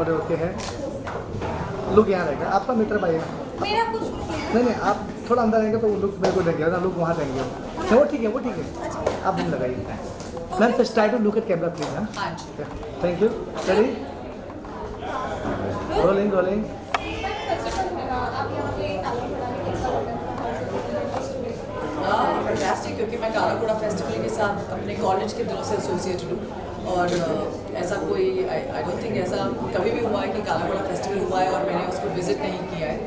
और ओके है। लुक यहाँ रहेगा, आपका मीटर भाई है। मेरा कुछ नहीं, आप थोड़ा अंदर आएंगे तो लुक मेरे को देंगे ना, लुक वहाँ देंगे। नहीं वो ठीक है, आप दिन लगाइए। Ma'am just try to look at camera please. हाँ, thank you. Ready, rolling. Fantastic, क्योंकि मैं काला घोड़ा फेस्टिवल के साथ अपने कॉलेज के दिनों से एसोसिएटेड हूँ और ऐसा कोई आई डोंट थिंक ऐसा कभी भी हुआ है कि काला घोड़ा फेस्टिवल हुआ है और मैंने उसको विजिट नहीं किया है।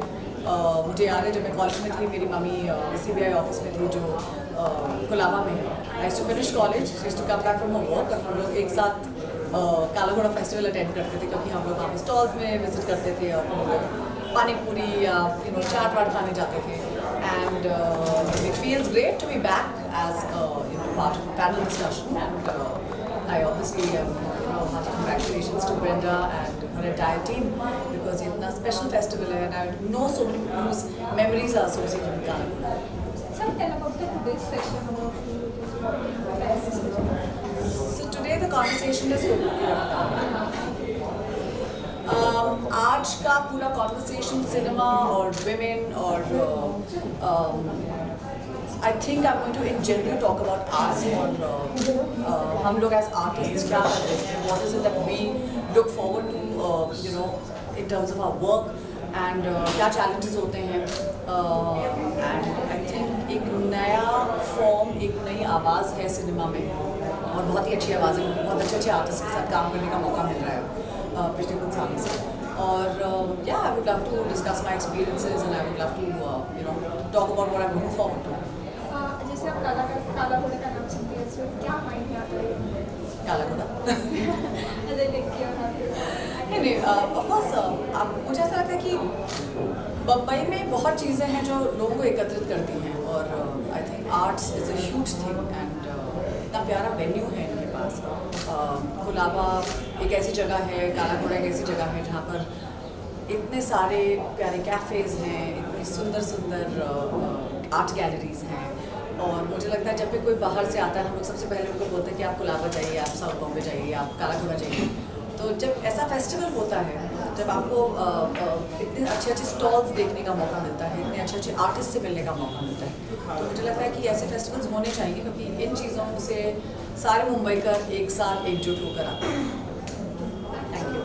मुझे याद है जब मैं कॉलेज में थी, मेरी मम्मी CBI ऑफिस में थी जो कोलाबा में है। I to finish college, to come back from work और हम लोग एक साथ काला घोड़ा फेस्टिवल अटेंड करते थे, क्योंकि हम लोग वहाँ पे स्टॉल्स में विजिट करते थे और हम लोग पानी पूरी या चाट वाट खाने जाते थे। And it feels great to be back as part of a panel discussion, and I obviously hearty congratulations to Brenda and her entire team, because it's a special festival and I know so many people whose memories are associated with Kala. So tell about today's session. So today the conversation is आज का पूरा conversation cinema और women और I think I am going to in general talk about arts और हम लोग as artist क्या करते हैं, what is it that we look forward to in terms of our work and क्या चैलेंजेस होते हैं। एंड आई थिंक एक नया फॉर्म, एक नई आवाज़ है सिनेमा में और बहुत ही अच्छी आवाज़ है, बहुत अच्छे आर्टिस्ट के साथ काम करने का मौका मिल रहा है पिछले कुछ सालों से। और I would love to discuss my experiences and I would love to talk about what I am looking forward to. जैसे आप काला घोड़े का नाम सुनते हैं, इसमें क्या माइंड में आता है? काला घोड़ा नहीं, ऑफकोर्स मुझे ऐसा लगता है कि बम्बई में बहुत चीज़ें हैं जो लोगों को एकत्रित करती हैं और I think arts is a huge thing and इतना प्यारा वेन्यू है इनके पास। कोलाबा एक ऐसी जगह है, काला घोड़ा एक ऐसी जगह है जहाँ पर इतने सारे प्यारे कैफ़ेज़ हैं, इतनी सुंदर आर्ट गैलरीज़ हैं और मुझे लगता है जब भी कोई बाहर से आता है हम लोग सबसे पहले उनको बोलते हैं कि आप कोलाबा जाइए, आप साउथ बॉम्बे जाइए, आप काला घोड़ा जाइए। तो जब ऐसा फेस्टिवल होता है, जब आपको इतने अच्छे स्टॉल्स देखने का मौका मिलता है, इतने अच्छे आर्टिस्ट से मिलने का मौका मिलता है, तो मुझे लगता है कि ऐसे फेस्टिवल्स होने चाहिए, क्योंकि इन चीज़ों से सारे मुंबईकर एक साथ एकजुट होकर आते हैं। Thank you.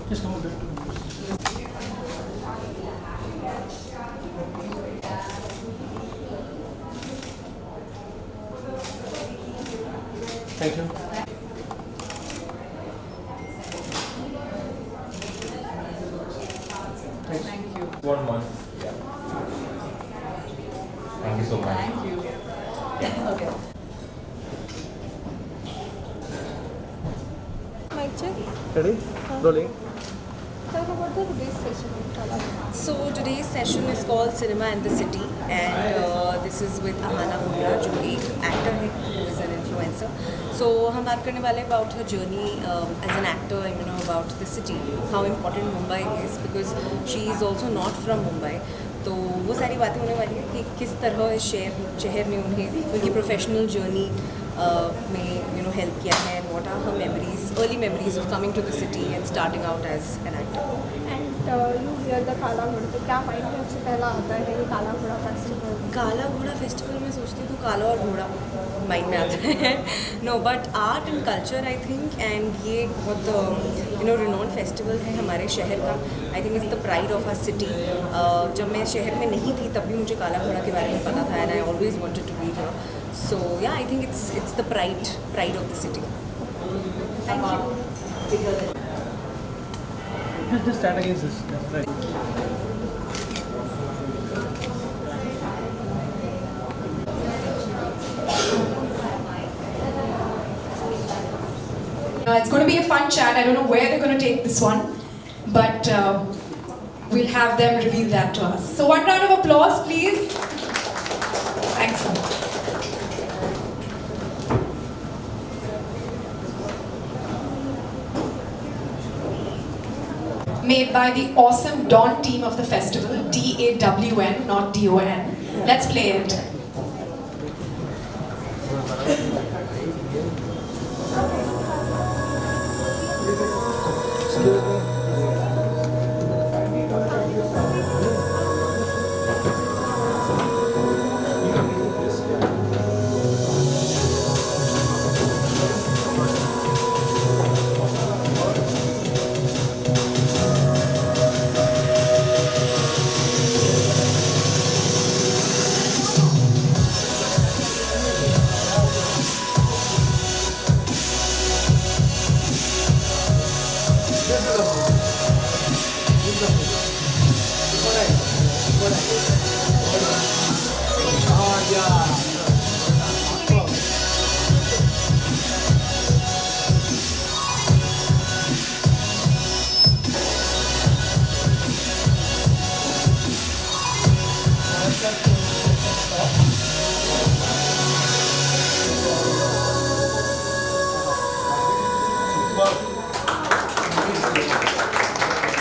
Just come over. Thank you. Thank you. 1 month. Yeah. Thank you so much. Thank you. Okay. mic check. Ready, rolling. Tell about today's session. So today's session is called Cinema and the City, and this is with Aahana Kumra, जो एक actor है, who is an influencer. So हम बात करने वाले about her journey as an actor, and about the city, how important Mumbai is, because she is also not from Mumbai. तो वो सारी बातें होने वाली है कि किस तरह इस शहर ने उन्हें उनकी प्रोफेशनल जर्नी में हेल्प किया है, and what are her memories, early memories of coming to the city and starting out as an actor. And you hear the काला घोड़ा, तो क्या माइंड में सबसे पहला आता है ये काला घोड़ा फेस्टिवल? काला घोड़ा फेस्टिवल में सोचती हूँ तो काला और घोड़ा माइंड में आता है। No, but art and culture I think, and ये बहुत रिनोन्ड फेस्टिवल है हमारे शहर का। I think it's the pride of our city. जब मैं शहर में नहीं थी तब भी मुझे काला घोड़ा के बारे में पता था, and I always wanted to be here. So yeah I think it's the pride of the city. Thank you. Just stand against this. Right. It's going to be a fun chat. I don't know where they're going to take this one, but we'll have them reveal that to us. So one round of applause, please. by the awesome Dawn team of the festival, DAWN, not DON. Let's play it.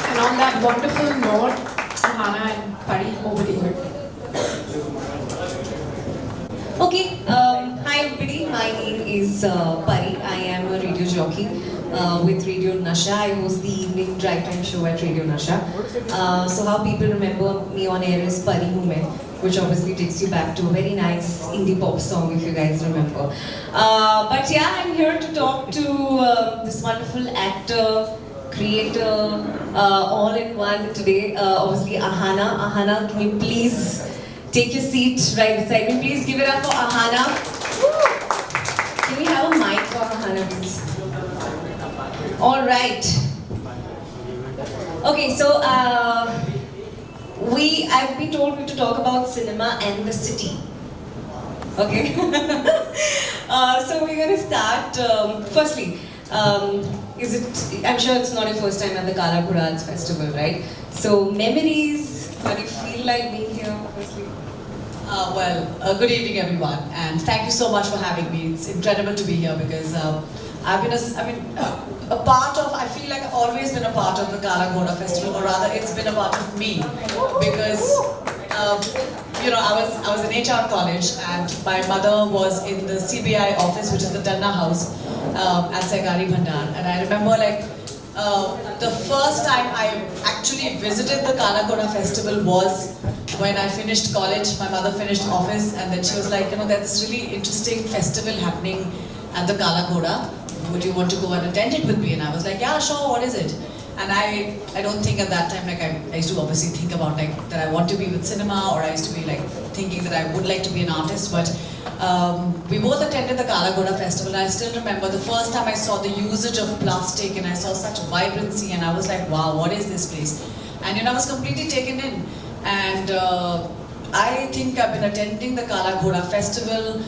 And on that wonderful note, Aahana and Pari, over to you. Okay, hi everybody, my name is Pari. I am a radio jockey with Radio Nasha. I host the evening drive time show at Radio Nasha. So how people remember me on air is Pari Hu Main, which obviously takes you back to a very nice indie pop song if you guys remember. But yeah, I'm here to talk to this wonderful actor, creator, all in one today. Obviously Aahana. Aahana, can you please take your seat right beside me? Please give it up for Aahana. Can we have a mic for Aahana, please? All right. Okay, so I've been told to talk about cinema and the city. Okay. So we're gonna start. Firstly, I'm sure it's not your first time at the Kala Ghoda Arts Festival, right? So memories. How do you feel like being here? Firstly. Good evening everyone, and thank you so much for having me. It's incredible to be here because I've been a part of, I feel like I've always been a part of the Kala Ghoda Festival, or rather it's been a part of me because you know, I was in HR college and my mother was in the CBI office, which is the Danna house at Sehgari Bhandar, and I remember like the first time I actually visited the Kala Ghoda Festival was when I finished college. My mother finished office and then she was like, you know, there's this really interesting festival happening at the Kala Ghoda. Would you want to go and attend it with me? And I was like, yeah, sure, what is it? And I don't think at that time, like I used to obviously think about like that I want to be with cinema, or I used to be like thinking that I would like to be an artist, but we both attended the Kala Ghoda Festival, and I still remember the first time I saw the usage of plastic and I saw such vibrancy, and I was like, wow, what is this place? And you know, I was completely taken in. And I think I've been attending the Kala Ghoda Festival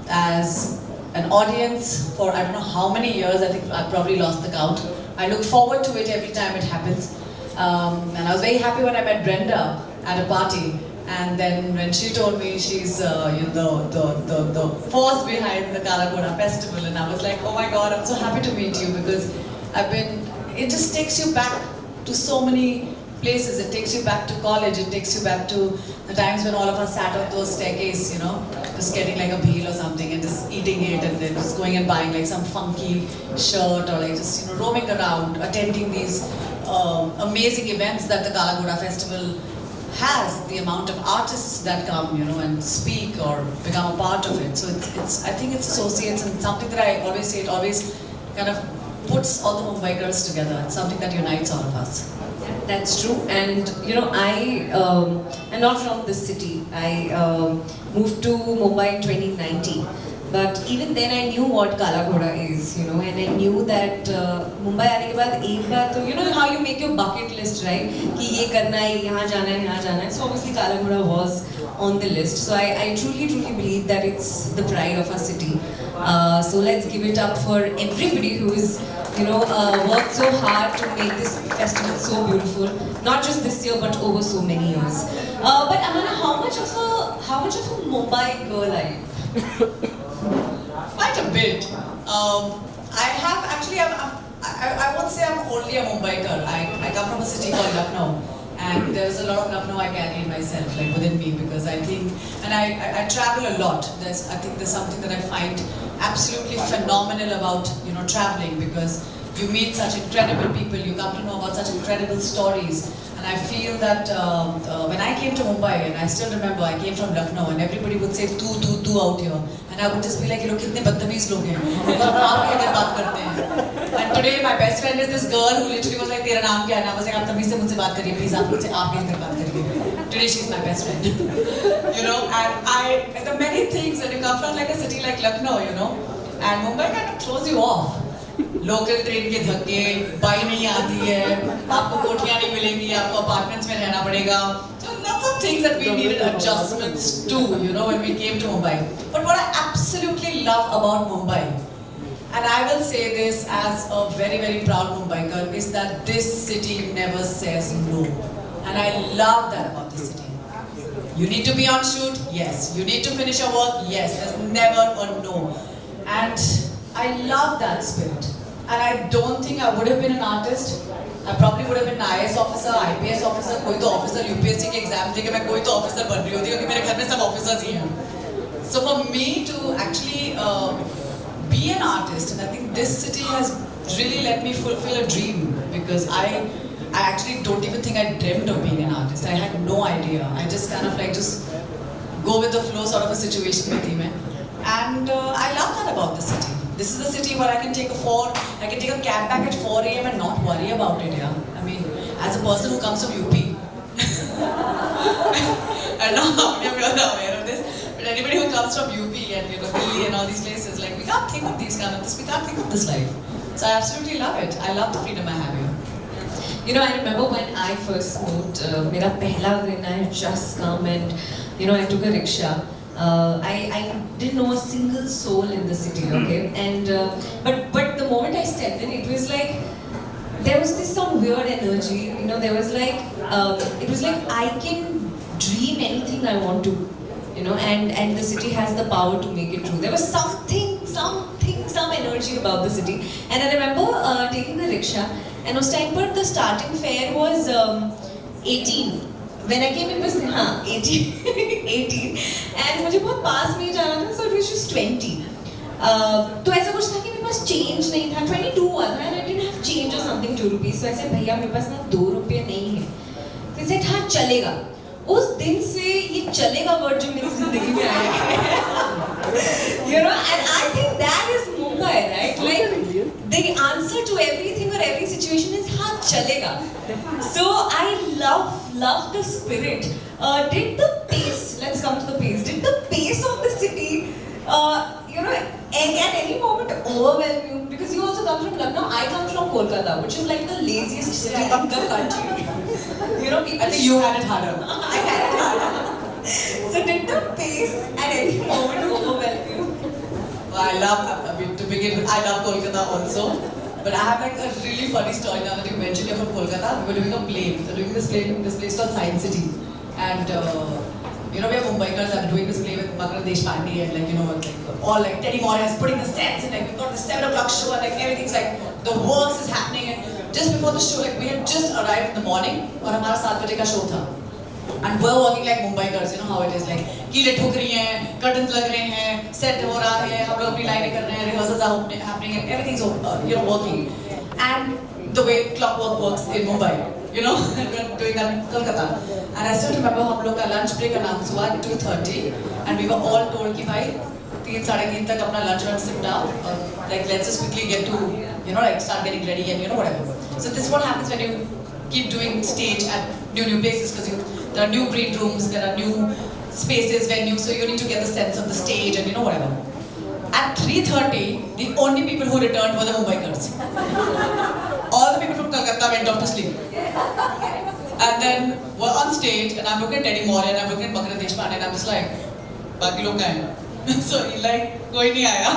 as an audience for I don't know how many years. I think I've probably lost the count. I look forward to it every time it happens. And I was very happy when I met Brenda at a party. And then when she told me she's you know, the force behind the Kala Ghoda Festival, and I was like, oh my God, I'm so happy to meet you, because it just takes you back to so many places. It takes you back to college, it takes you back to the times when all of us sat on those staircases, you know, just getting like a bhel or something and just eating it, and then just going and buying like some funky shirt, or like just, you know, roaming around, attending these amazing events that the Kala Ghoda Festival has, the amount of artists that come, you know, and speak or become a part of it. So it's I think it's associates, and something that I always say, it always kind of puts all the Mumbai girls together. It's something that unites all of us. That's true, and you know, I am not from this city. I moved to Mumbai in 2019, but even then I knew what Kala Ghoda is, you know, and I knew that Mumbai आने के बाद एक बार तो, you know how you make your bucket list, right? कि ये करना है, यहाँ जाना है, यहाँ जाना है. So obviously Kala Ghoda was on the list. So I truly believe that it's the pride of our city. So let's give it up for everybody who is, you know, worked so hard to make this festival so beautiful. Not just this year, but over so many years. But Aahana, how much of a Mumbai girl are you? Quite a bit. I have actually, I won't say I'm only a Mumbai girl. I come from a city called Lucknow, and there is a lot of Lucknow I carry in myself, like within me, because I think, and I travel a lot. I think there's something that I find absolutely phenomenal about traveling, because you meet such incredible people, you come to know about such incredible stories. And I feel that when I came to Mumbai, and I still remember I came from Lucknow, and everybody would say tu out here, and I would just be like, कितने बदतमीज लोग हैं, आप कैसे बात करते हैं? And today my best friend is this girl who literally was like, तेरा नाम क्या है? I was like, आप तमीज से मुझसे बात करिए, please आप मुझसे आप कहकर बात करिए. Today she's my best friend, and the many things, and you come from like a city like Lucknow, and Mumbai kind of throws you off. Local train के धक्के, बाई नहीं आती है, आपको कोठियाँ नहीं मिलेंगी, आपको अपार्टमेंट्स में रहना पड़ेगा. So lots of things that we needed adjustments to, when we came to Mumbai. But what I absolutely love about Mumbai, and I will say this as a very, very proud Mumbaiker, is that this city never says no. And I love that about this city. You need to be on shoot? Yes. You need to finish your work? Yes. There's never a no. And I love that spirit. And I don't think I would have been an artist. I probably would have been an IAS officer, IPS officer, कोई तो officer UPSC के exam देके मैं कोई तो officer बन रही होती क्योंकि मेरे घर में सब officers ही हैं. So for me to actually be an artist, and I think this city has really let me fulfill a dream, because I actually don't even think I dreamt of being an artist. I had no idea. I just kind of like just go with the flow sort of a situation में थी मैं. And I love that about the city. This is a city where I can take a cab back at 4 a.m. and not worry about it, yeah. I mean, as a person who comes from UP, I don't know how many of you are aware of this, but anybody who comes from UP and Delhi and all these places, like we can't think of these kind of this, we can't think of this life. So I absolutely love it. I love the freedom I have here. I remember when I first moved, मेरा पहला दिन I had just come and I took a rickshaw. I didn't know a single soul in the city, okay? And but the moment I stepped in, it was like there was some weird energy. There was like it was like I can dream anything I want to, and the city has the power to make it true. There was some energy about the city. And I remember taking a rickshaw, and उस time पर the starting fare was 18. When I came, it was 18, and मुझे बहुत पास में जाना था, so it was just 20. तो ऐसा कुछ था कि मेरे पास change नहीं था, 22 हुआ था, and I didn't have change or something 2 rupees. So I said, भैया मेरे पास ना 2 रुपये नहीं है. तो he said, हाँ चलेगा. उस दिन से ये चलेगा वर्ड जो मेरी जिंदगी में आया है. And I think that is Mumbai, right? Like the answer to everything or every situation is हाँ चलेगा. So I love the spirit. Did the pace? Let's come to the pace. Did the pace of the city, at any moment overwhelm you? Because you also come from Lucknow. I come from Kolkata, which is like the laziest city in the country. I think you had it harder. I had it harder. So did the pace at any moment overwhelm you? To begin with, I love Kolkata also. But I have like a really funny story now that you mentioned you're from Kolkata. We were doing a play. We were doing this place called Science City. And we are Mumbaikars. I'm doing this play with Kumra and all like Teddy Moore is putting the sets and like we've got the 7 o'clock show and like everything's like the works is happening. And just before the show, like we had just arrived in the morning and our 7 baje ka show tha. And we're working like Mumbaikars, how it is like कीलें ठुक रही हैं, curtains लग रहे हैं, set हो रहा है, हम लोग अपनी लाइनें कर रहे हैं, rehearsals are happening and everything's working. And the way clockwork works in Mumbai, we're doing that in Kolkata. And I still remember हम लोग का lunch break announced हुआ 2:30 and we were all told कि भाई 3-3:30 तक अपना lunch सिमटा और like let's just quickly get to like start getting ready and whatever. So this is what happens when you keep doing stage at new places, because there are new green rooms, there are new spaces, venues, so you need to get the sense of the stage and whatever. At 3:30, the only people who returned were the Mumbaikars. All the people from Kolkata went off to sleep. And then we're on stage and I'm looking at Teddy Moore and I'm looking at Makara Deshpande and I'm just like, बाकी लोग कहाँ हैं? So he's like, कोई नहीं आया.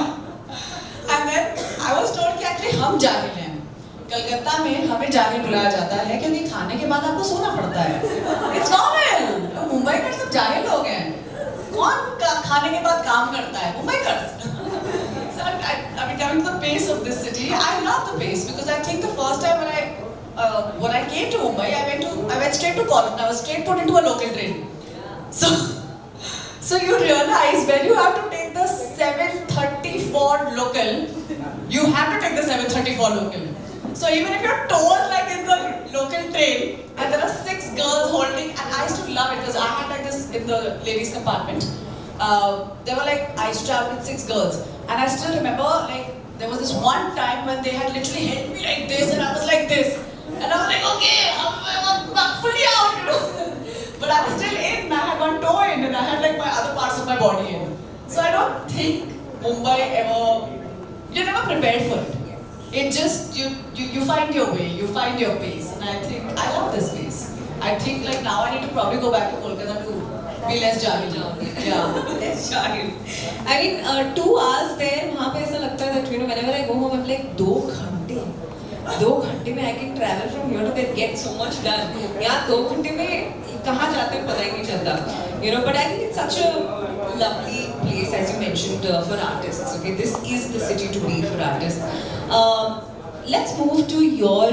And then I was told कि actually हम जाहिल हैं. कलकत्ता में हमें जाहिल बुलाया जाता है क्योंकि खाने के बाद आपको सोना पड़ता है. It's normal. मुंबई में सब जाहिल लोग हैं. कौन खाने के बाद काम करता है? मुंबई कर. So mean, coming to the pace of this city, I love the pace because I think the first time when I came to Mumbai, I went straight to college and I was straight put into a local train. So you realize when you have to take the 7:34 local, you have to take the 7:34 local. So even if your toe is like in the local train and there are 6 girls holding, and I used to love it because I had like this in the ladies compartment. They were like, I used to travel with 6 girls, and I still remember like there was this one time when they had literally held me like this and I was like this, and I was like, okay, I'm fully out, you know. But I was still in, I had one toe in and I had like my other parts of my body in. So I don't think Mumbai you're never prepared for it. It just, you find your way, you find your pace, and I think, I love this pace. I think like now I need to probably go back to Kolkata to be less jahil. Yeah. Less jahil. I mean, 2 hours there, वहाँ पे ऐसा लगता है that you know whenever I go home I'm like 2 घंटे में I can travel from here to get so much done. यहाँ 2 घंटे में कहाँ जाते हैं पता ही नहीं चलता. You know, but I think it's such a lovely place as you mentioned for artists. Okay, this is the city to be for artists. Let's move to your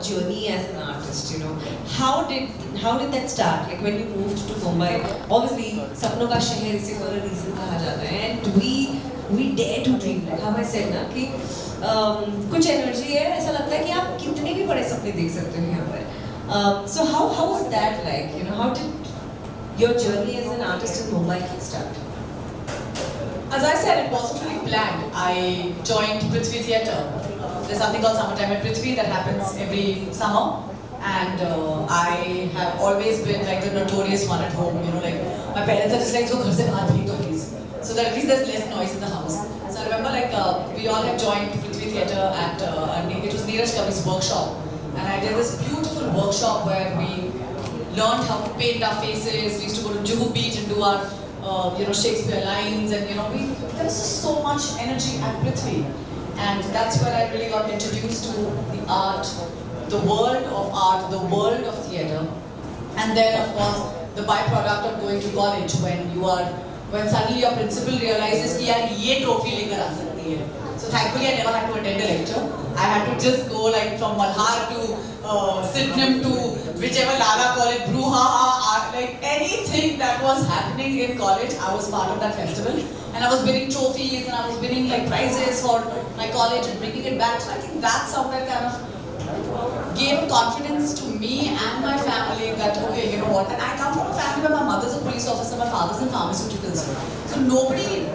journey as an artist. You know, how did that start? Like when you moved to Mumbai, obviously सपनों का शहर इसे for a reason कहा जाता है, and we dare to dream. Like how I said ना कि कुछ energy है, ऐसा लगता है कि आप कितने भी बड़े सपने देख सकते हो यहाँ पर. So how was that like? You know, how did your journey as an artist in Mumbai start? As I said, it wasn't really planned. I joined Prithvi Theatre. There's something called Summertime at Prithvi that happens every summer. And I have always been like the notorious one at home. You know, like my parents are just like, "So, ghar se bahar bheg do please." So that at least there's less noise in the house. So I remember like we all had joined Prithvi Theatre at it was Neeraj Kavi's workshop, and I did this beautiful workshop where we learned how to paint our faces. We used to go to Juhu Beach and do our Shakespeare lines, and there was just so much energy at Prithvi, and that's where I really got introduced to the art, the world of art, the world of theatre, and then of course the byproduct of going to college when suddenly your principal realizes कि यार ये trophy लेकर आ सकती है. So thankfully I never had to attend a lecture. I had to just go like from Malhar to Sydenham to whichever Lala call it, brouhaha, like anything that was happening in college, I was part of that festival, and I was winning trophies and I was winning like prizes for my college and bringing it back. So I think that somewhere kind of gave confidence to me and my family that okay, you know what, and I come from a family where my mother's a police officer, my father's in pharmaceuticals, so nobody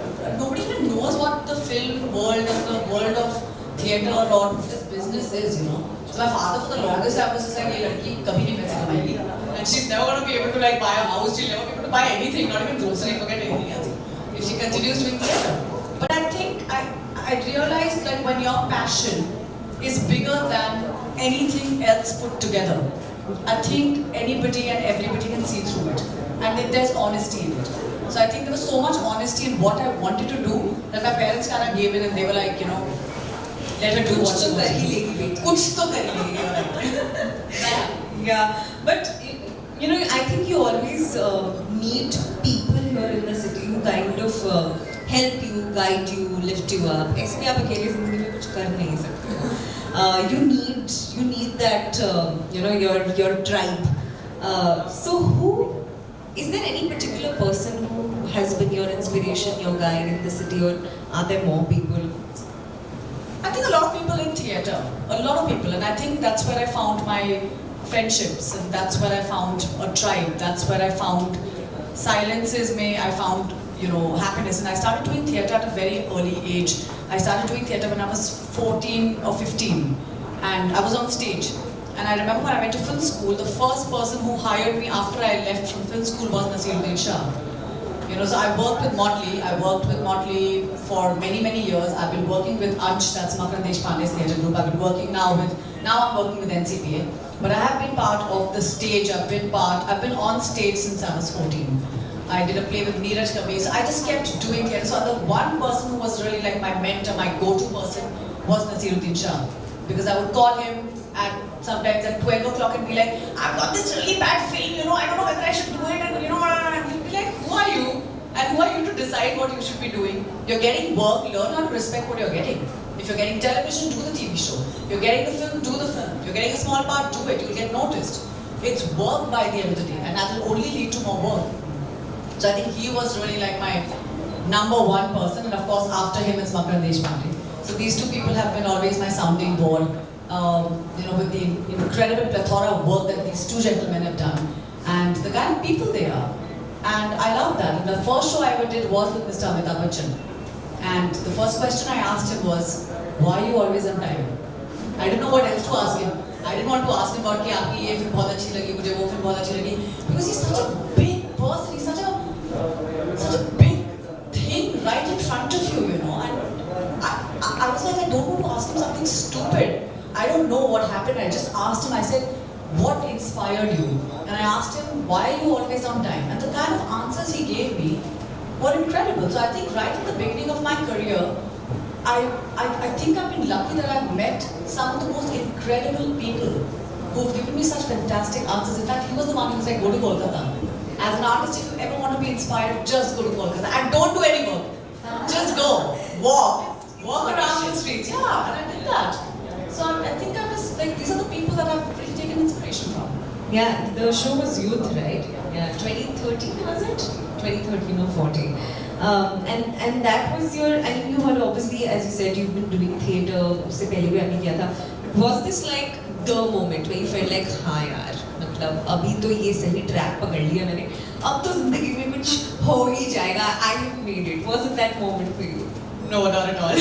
even knows what the film world and the world of theatre or what this business is, you know. So my father for the longest time was just like, "ये लड़की कभी नहीं पैसे कमाएगी, and she's never going to be able to like buy a house, she'll never be able to buy anything, not even grocery, forget anything else, if she continues doing theatre." But I think I realized like when your passion is bigger than anything else put together, I think anybody and everybody can see through it, and there's honesty in it. So I think there was so much honesty in what I wanted to do that my parents kind of gave in, and they were like, you know, let her do what she wants. Kuch to kar hi legi. Yeah, but you know, I think you always meet people here in the city who kind of help you, guide you, lift you up. ऐसे भी आप अकेले ज़िंदगी में कुछ कर नहीं सकते. You need that your tribe. So is there any particular person who has been your inspiration, your guide in the city, or are there more people? I think a lot of people in theatre, a lot of people, and I think that's where I found my friendships, and that's where I found a tribe. That's where I found silences. I found happiness, and I started doing theatre at a very early age. I started doing theatre when I was 14 or 15, and I was on stage. And I remember when I went to film school, the first person who hired me after I left from film school was Nasiruddin Shah. So I worked with Motley. I worked with Motley for many, many years. I've been working with Ansh, that's Makaran Deshpande's theatre group. I've been working now I'm working with NCPA. But I have been part of the stage. I've been on stage since I was 14. I did a play with Neeraj Kavi. So I just kept doing theatre. So the one person who was really like my mentor, my go-to person was Nasiruddin Shah. Because I would call him sometimes at 12 o'clock and be like, I've got this really bad film, I don't know whether I should do it, and he'd be like, who are you? And who are you to decide? decide what you should be doing. You're getting work, learn how to respect what you're getting. If you're getting television, do the TV show. You're getting the film, do the film. You're getting a small part, do it. You'll get noticed. It's work by the end of the day, and that will only lead to more work. So I think he was really like my number one person, and of course after him it's Makran Deshpande. So these two people have been always my sounding board. With the incredible plethora of work that these two gentlemen have done, and the kind of people they are. And I love that. And the first show I ever did was with Mr. Amitabh Bachchan. And the first question I asked him was, why are you always on time? I didn't know what else to ask him. I didn't want to ask him about कि आपकी ये film बहुत अच्छी लगी, मुझे वो film बहुत अच्छी लगी, because he's such a big person, he's such a big thing right in front of you, you know. And I was like, I don't want to ask him something stupid. I don't know what happened. I just asked him. I said, what inspired you? And I asked him, why are you always on time? And the kind of answers he gave me were incredible. So I think right at the beginning of my career, I think I've been lucky that I've met some of the most incredible people who've given me such fantastic answers. In fact, he was the one who said, go to Kolkata. As an artist, if you ever want to be inspired, just go to Kolkata. And don't do any work. Just go. Walk around the streets. Yeah, and I did that. So I think I was like, these are the people that I've really taken inspiration from. Yeah, the show was Youth, right? Yeah, 2013 was it? 2013 or 14. And that was your, I mean, you had obviously, as you said, you've been doing theatre, उससे पहले भी आपने किया था. Was this like the moment where you felt like, हाँ यार, मतलब अभी तो ये सही ट्रैक पकड़ लिया मैंने, अब तो जिंदगी में कुछ हो ही जाएगा, I've made it. Was it that moment for you? No, not at all.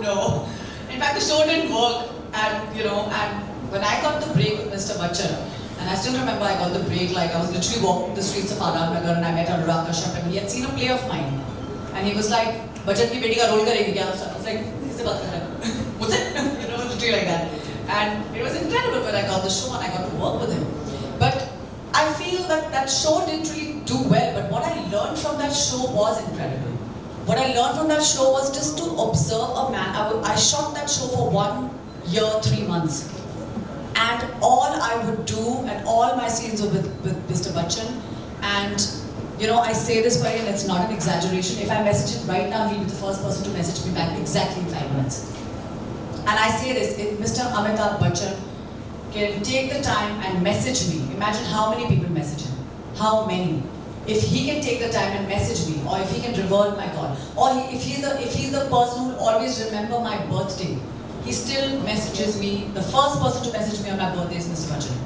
No. In fact, the show didn't work. And when I got the break with Mr. Bachchan, and I still remember I got the break, like I was literally walking the streets of Nagar and I met Anurag Kashyap and he had seen a play of mine. And he was like, Bachchan ki beti ka role karegi kya? I was like, kisse baat kar raha hai? Mujhse? Literally like that. And it was incredible when I got the show and I got to work with him. But I feel that that show didn't really do well, but what I learned from that show was incredible. What I learned from that show was just to observe a man. I shot that show for 1 year, 3 months. And all I would do, and all my scenes were with Mr. Bachchan. And I say this for him, it's not an exaggeration. If I message him right now, he'll be the first person to message me back exactly in 5 minutes. And I say this, if Mr. Amitabh Bachchan can take the time and message me, imagine how many people message him. How many? If he can take the time and message me, or if he can revert my call, or if he's the person who will always remember my birthday, he still messages me. The first person to message me on my birthday is Mr. Bachchan.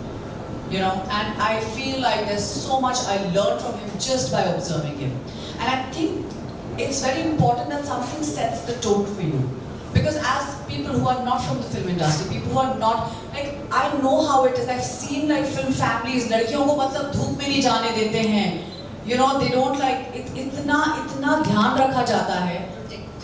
And I feel like there's so much I learned from him just by observing him. And I think it's very important that something sets the tone for you. Because as people who are not from the film industry, people who are not, like, I know how it is. I've seen like film families, लड़कियों को मतलब धूप में नहीं जाने देते हैं. They don't like, इतना ध्यान रखा जाता है.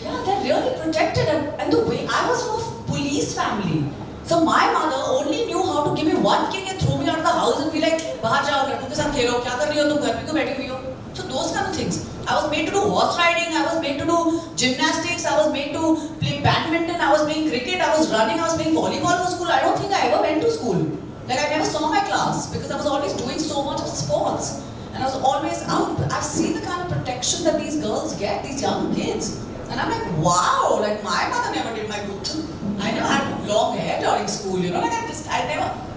Yeah, they're really protected. And the way, I was from a police family. So my mother only knew how to give me one kick and throw me out of the house and be like, बाहर जाओ, लड़कों के साथ खेलो, क्या कर रही हो तुम घर पे क्यों बैठी हुई हो? So those kind of things. I was made to do horse riding, I was made to do gymnastics, I was made to play badminton, I was playing cricket, I was running, I was playing volleyball for school. I don't think I ever went to school. Like I never saw my class because I was always doing so much of sports. And I was always out. I've seen the kind of protection that these girls get, these young kids. And I'm like, wow, like my mother never did my good. I never had long hair during school, like I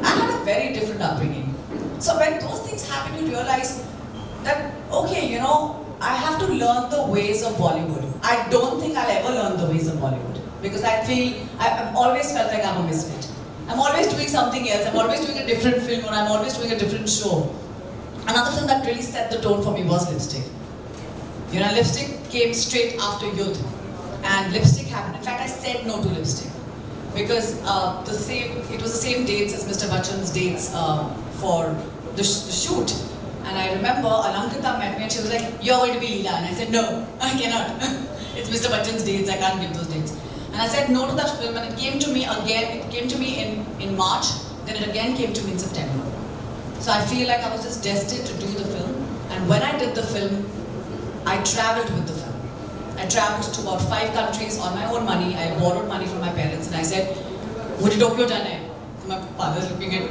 had a very different upbringing. So when those things happen, you realize that, okay, I have to learn the ways of Bollywood. I don't think I'll ever learn the ways of Bollywood. Because I feel, I've always felt like I'm a misfit. I'm always doing something else, I'm always doing a different film, or I'm always doing a different show. Another film that really set the tone for me was Lipstick. Lipstick came straight after Youth. And Lipstick happened. In fact, I said no to Lipstick. Because it was the same dates as Mr. Bachchan's dates for the shoot. And I remember Alankita met me and she was like, you're going to be Leela. And I said, no, I cannot. It's Mr. Bachchan's dates, I can't give those dates. And I said no to that film, and it came to me again, it came to me in March, then it again came to me in September. So I feel like I was just destined to do the film. And when I did the film, I traveled with the film. I traveled to about 5 countries on my own money. I borrowed money from my parents and I said, मुझे Tokyo जाना है. So my father was looking at,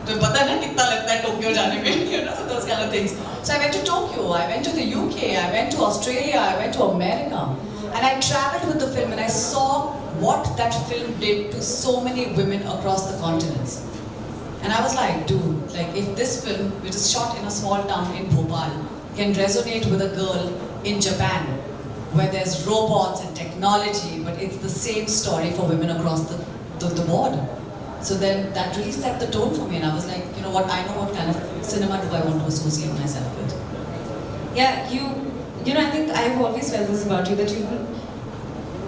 तो पता है ना कितना लगता है टोक्यो जाने में, so those kind of things. So I went to Tokyo, I went to the UK, I went to Australia, I went to America. And I traveled with the film and I saw what that film did to so many women across the continents. And I was like, dude, like if this film, which is shot in a small town in Bhopal, can resonate with a girl in Japan, where there's robots and technology, but it's the same story for women across the board. So then that really set the tone for me, and I was like, you know what, I know what kind of cinema do I want to associate myself with. Yeah, you know, I think I've always felt this about you, that you're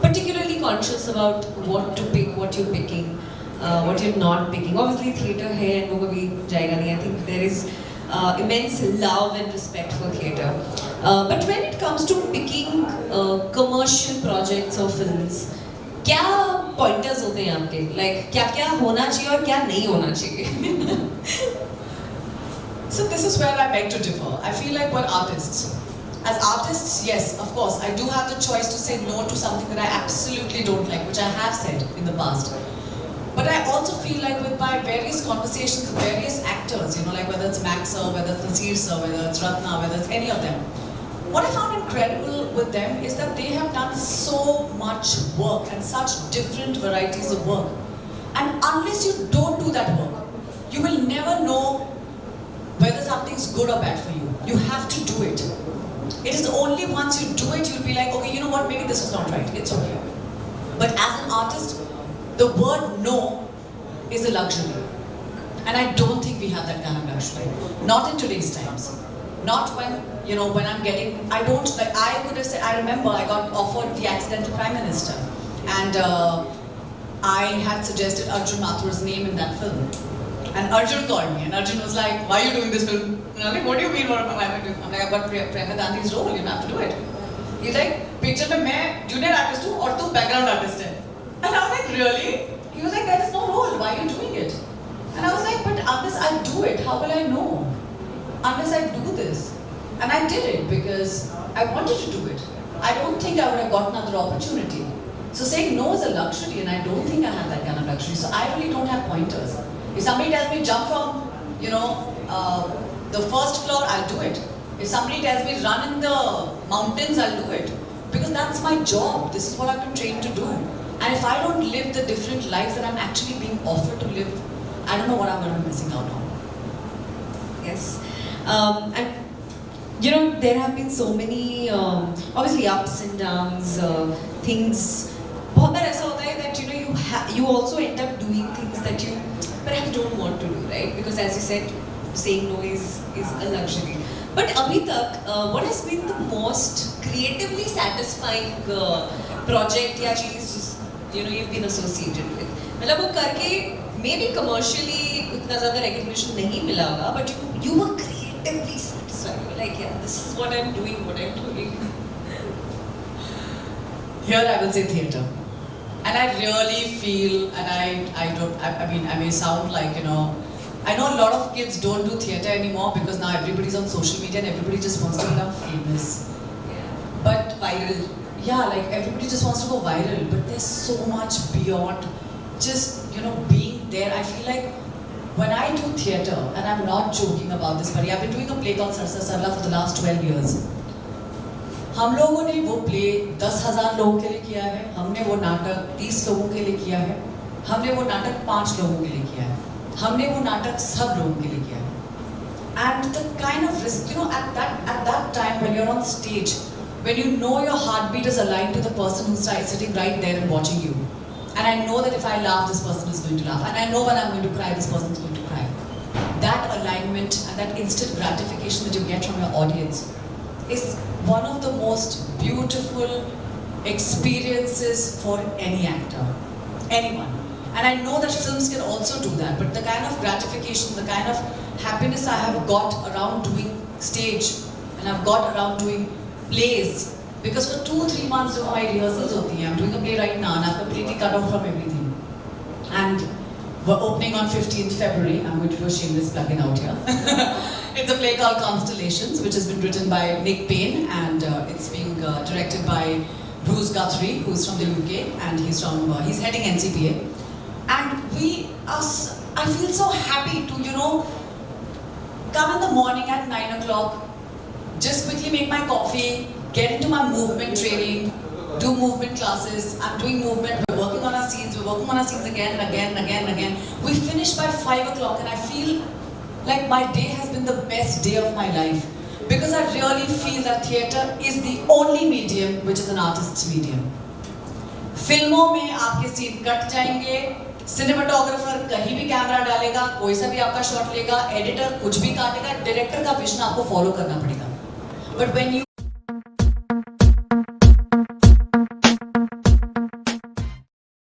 particularly conscious about what to pick, what you're picking, what you're not picking. Obviously, theatre hai and wo kabhi jayega nahi. I think there is immense love and respect for theatre. But when it comes to picking commercial projects or films, क्या pointers होते हैं आपके? Like क्या होना चाहिए और क्या नहीं होना चाहिए? So this is where I beg to differ. I feel like we're artists. As artists, yes, of course, I do have the choice to say no to something that I absolutely don't like, which I have said in the past. But I also feel like with my various conversations with various actors, you know, like whether it's Max sir, whether it's Nasir sir, whether it's Ratna, whether it's any of them, what I found incredible with them is that they have done so much work and such different varieties of work. And unless you don't do that work, you will never know whether something's good or bad for you. You have to do it. It is only once you do it, you'll be like, okay, you know what, maybe this was not right, it's okay. But as an artist, the word no is a luxury. And I don't think we have that kind of luxury. Not in today's times. Not when, you know, when I'm getting, I don't, like, I could have said, I remember I got offered the Accidental Prime Minister. And I had suggested Arjun Mathur's name in that film. And Arjun called me, and Arjun was like, why are you doing this film? And I'm like, what do you mean, what am I doing? I'm like, I've got Priyanka Gandhi's role, you have to do it. He's like, picture mein main junior artist hu aur tu background artist hai. And I was like, really? He was like, there is no role, why are you doing it? And I was like, but unless I do it, how will I know? Unless I do this. And I did it because I wanted to do it. I don't think I would have got another opportunity. So saying no is a luxury, and I don't think I have that kind of luxury. So I really don't have pointers. If somebody tells me jump from, you know, the first floor, I'll do it. If somebody tells me run in the mountains, I'll do it. Because that's my job. This is what I've been trained to do. And if I don't live the different lives that I'm actually being offered to live, I don't know what I'm going to be missing out on. Yes. And you know, there have been so many obviously ups and downs, things. बहुत बार ऐसा होता है that you know you also end up doing things that you perhaps don't want to do, right? Because as you said, saying no is a luxury. But abhi tak, what has been the most creatively satisfying project या चीज you know you've been associated with? मतलब वो करके maybe commercially उतना ज़्यादा recognition नहीं मिला होगा, but you were creatively satisfied. You were like, yeah, this is what I'm doing, what I'm doing. Here I will say theatre. And I really feel, and I mean, I may sound like, you know, I know a lot of kids don't do theatre anymore because now everybody's on social media and everybody just wants to become famous. But viral. Yeah, like everybody just wants to go viral, but there's so much beyond just, you know, being there. I feel like when I do theatre, and I'm not joking about this, but I've been doing a play called Sarsa Sarla for the last 12 years. हम लोगों ने वो play 10,000 लोगों के लिए किया है, हमने वो नाटक 30 लोगों के लिए किया है, हमने वो नाटक 5 लोगों के लिए किया है, हमने वो नाटक सब लोगों के लिए किया है. And the kind of risk, you know, at that time when you're on stage, when you know your heartbeat is aligned to the person who's sitting right there and watching you, and I know that if I laugh, this person is going to laugh, and I know when I'm going to cry, this person is going to cry. That alignment and that instant gratification that you get from your audience is one of the most beautiful experiences for any actor, anyone. And I know that films can also do that, but the kind of gratification, the kind of happiness I have got around doing stage, and I've got around doing plays, because for 2-3 months of my rehearsals hoti hai. I'm doing a play right now and I've completely cut off from everything. And we're opening on 15th February. I'm going to do a shameless plug-in out here. It's a play called Constellations, which has been written by Nick Payne, and it's being directed by Bruce Guthrie, who's from the UK, and he's heading NCPA. And I feel so happy to, you know, come in the morning at 9 o'clock, just quickly make my coffee, get into my movement training, do movement classes. I'm doing movement, we're working on our scenes again and again and again and again. We finish by 5 o'clock and I feel like my day has been the best day of my life. Because I really feel that theatre is the only medium which is an artist's medium. फिल्मों में आपके scene cut जाएंगे, cinematographer कहीं भी camera डालेगा, कोई सा भी आपका शॉट लेगा, एडिटर कुछ भी काटेगा, डायरेक्टर का विजन आपको फॉलो करना पड़ेगा. But when you